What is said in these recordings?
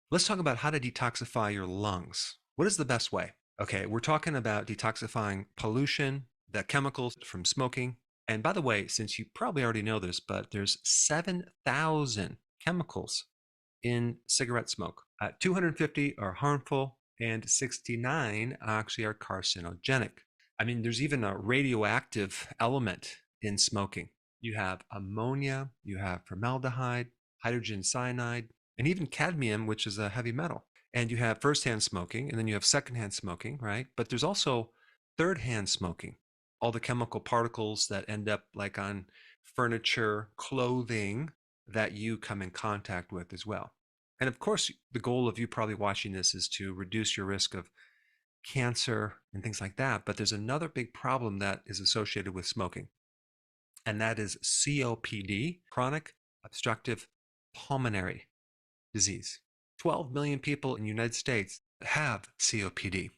Let's talk about how to detoxify your lungs. What is the best way? Okay, we're talking about detoxifying pollution, the chemicals from smoking. And by the way, since you probably already know this, but there's 7,000 chemicals in cigarette smoke. 250 are harmful and 69 actually are carcinogenic. I mean, there's even a radioactive element in smoking. You have ammonia, you have formaldehyde, hydrogen cyanide, and even cadmium, which is a heavy metal. And you have first-hand smoking, and then you have second-hand smoking, right? But there's also third-hand smoking, all the chemical particles that end up like on furniture, clothing that you come in contact with as well. And of course, the goal of you probably watching this is to reduce your risk of cancer and things like that. But there's another big problem that is associated with smoking, and that is COPD, chronic obstructive pulmonary disease. 12 million people in the United States have COPD.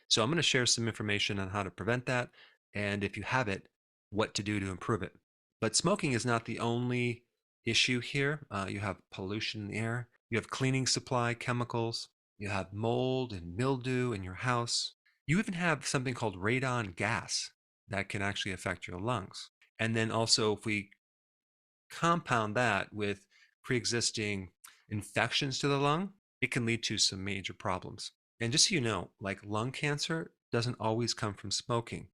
So I'm going to share some information on how to prevent that, and if you have it, what to do to improve it. But smoking is not the only issue here. You have pollution in the air, you have cleaning supply chemicals, you have mold and mildew in your house. You even have something called radon gas that can actually affect your lungs. And then also, if we compound that with pre-existing infections to the lung, it can lead to some major problems. And just so you know, like lung cancer doesn't always come from smoking.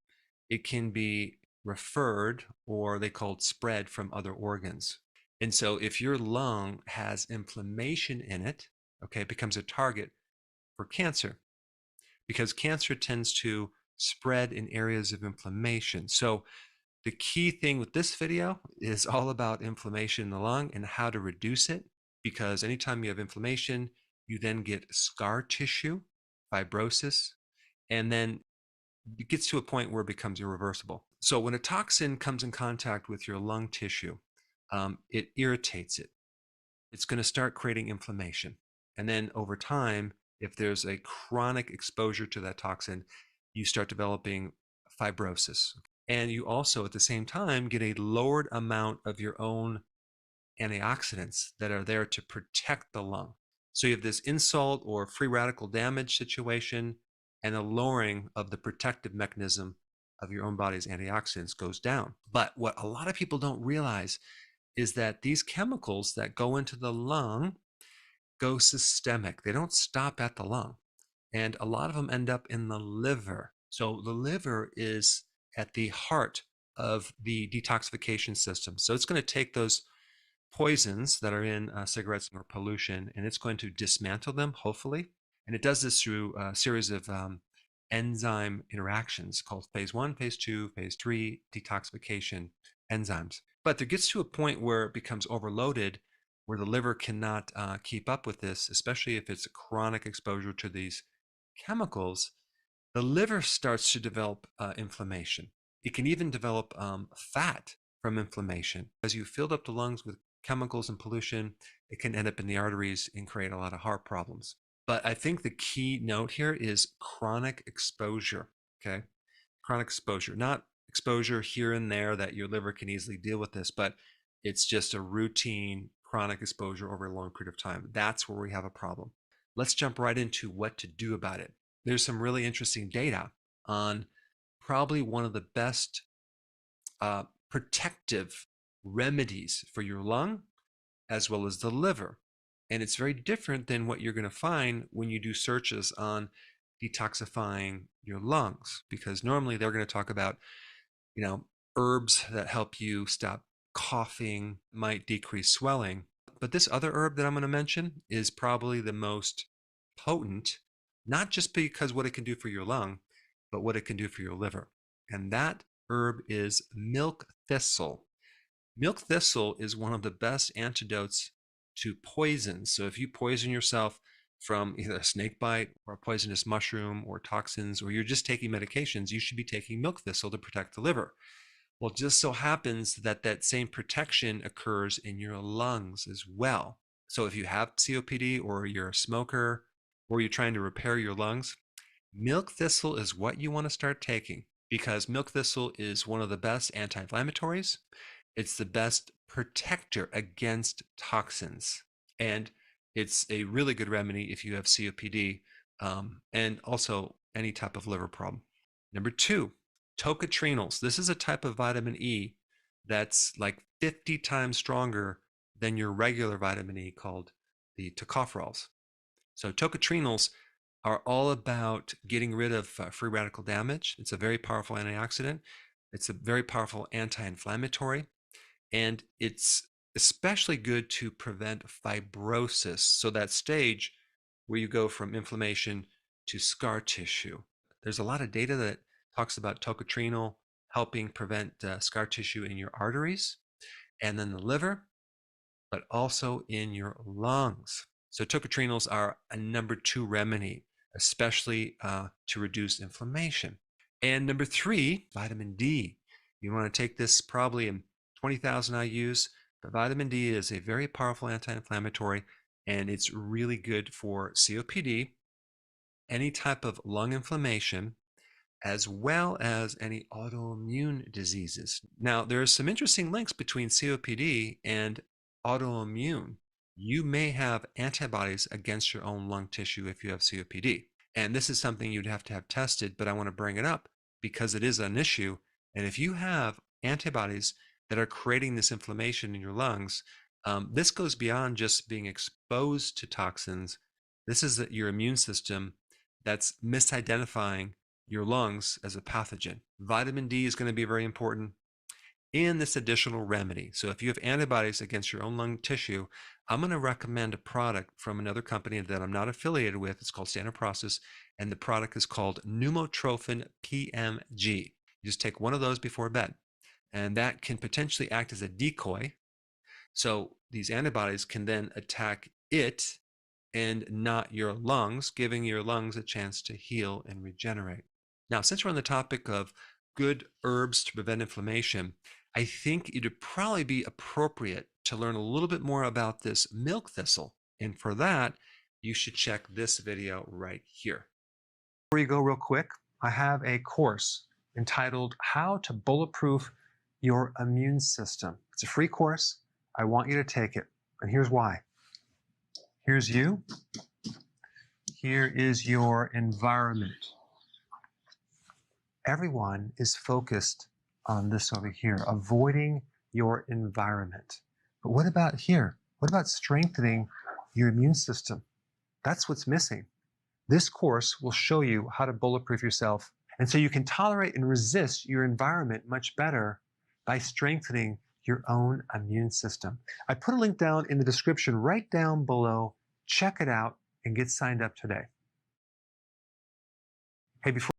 It can be referred, or they call it spread, from other organs. And so if your lung has inflammation in it, okay, it becomes a target for cancer, because cancer tends to spread in areas of inflammation. So the key thing with this video is all about inflammation in the lung and how to reduce it, because anytime you have inflammation, you then get scar tissue, fibrosis, and then it gets to a point where it becomes irreversible. So when a toxin comes in contact with your lung tissue, it irritates it. It's going to start creating inflammation. And then over time, if there's a chronic exposure to that toxin, you start developing fibrosis. And you also, at the same time, get a lowered amount of your own antioxidants that are there to protect the lung. So you have this insult or free radical damage situation, and a lowering of the protective mechanism of your own body's antioxidants goes down. But what a lot of people don't realize is that these chemicals that go into the lung go systemic. They don't stop at the lung. And a lot of them end up in the liver. So the liver is at the heart of the detoxification system. So it's going to take those poisons that are in cigarettes or pollution, and it's going to dismantle them, hopefully. And it does this through a series of enzyme interactions called phase one, phase two, phase three detoxification enzymes. But there gets to a point where it becomes overloaded, where the liver cannot keep up with this, especially if it's a chronic exposure to these chemicals. The liver starts to develop inflammation. It can even develop fat from inflammation. As you filled up the lungs with chemicals and pollution, it can end up in the arteries and create a lot of heart problems. But I think the key note here is chronic exposure, okay? Chronic exposure, not exposure here and there that your liver can easily deal with this, but it's just a routine chronic exposure over a long period of time. That's where we have a problem. Let's jump right into what to do about it. There's some really interesting data on probably one of the best protective remedies for your lung as well as the liver. And it's very different than what you're going to find when you do searches on detoxifying your lungs, because normally they're going to talk about, herbs that help you stop coughing, might decrease swelling. But this other herb that I'm going to mention is probably the most potent, not just because what it can do for your lung, but what it can do for your liver. And that herb is milk thistle. Milk thistle is one of the best antidotes to poison. So if you poison yourself from either a snake bite or a poisonous mushroom or toxins, or you're just taking medications, you should be taking milk thistle to protect the liver. Well, it just so happens that that same protection occurs in your lungs as well. So if you have COPD, or you're a smoker, or you're trying to repair your lungs, milk thistle is what you want to start taking, because milk thistle is one of the best anti-inflammatories. It's the best protector against toxins. And It's a really good remedy if you have COPD and also any type of liver problem. Number 2, Tocotrienols. This is a type of vitamin E that's like 50 times stronger than your regular vitamin E called the tocopherols. So tocotrienols are all about getting rid of free radical damage. It's a very powerful antioxidant. It's a very powerful anti-inflammatory, and it's especially good to prevent fibrosis. So that stage where you go from inflammation to scar tissue. There's a lot of data that talks about tocotrienol helping prevent scar tissue in your arteries and then the liver, but also in your lungs. So tocotrienols are a number 2 remedy, especially to reduce inflammation. And number 3, vitamin D. You want to take this probably in 20,000 IUs, but vitamin D is a very powerful anti-inflammatory, and it's really good for COPD, any type of lung inflammation, as well as any autoimmune diseases. Now, there are some interesting links between COPD and autoimmune. You may have antibodies against your own lung tissue if you have COPD. And this is something you'd have to have tested, but I want to bring it up because it is an issue. And if you have antibodies that are creating this inflammation in your lungs, this goes beyond just being exposed to toxins. This is your immune system that's misidentifying your lungs as a pathogen. Vitamin D is going to be very important in this additional remedy. So if you have antibodies against your own lung tissue, I'm going to recommend a product from another company that I'm not affiliated with. It's called Standard Process, and the product is called Pneumotrophin PMG. You just take one of those before bed, and that can potentially act as a decoy. So these antibodies can then attack it and not your lungs, giving your lungs a chance to heal and regenerate. Now, since we're on the topic of good herbs to prevent inflammation, I think it would probably be appropriate to learn a little bit more about this milk thistle. And for that, you should check this video right here. Before you go real quick, I have a course entitled How to Bulletproof Your Immune System. It's a free course. I want you to take it. And here's why. Here's you. Here is your environment. Everyone is focused on this over here, avoiding your environment. But what about here? What about strengthening your immune system? That's what's missing. This course will show you how to bulletproof yourself, and so you can tolerate and resist your environment much better by strengthening your own immune system. I put a link down in the description right down below. Check it out and get signed up today. Hey, before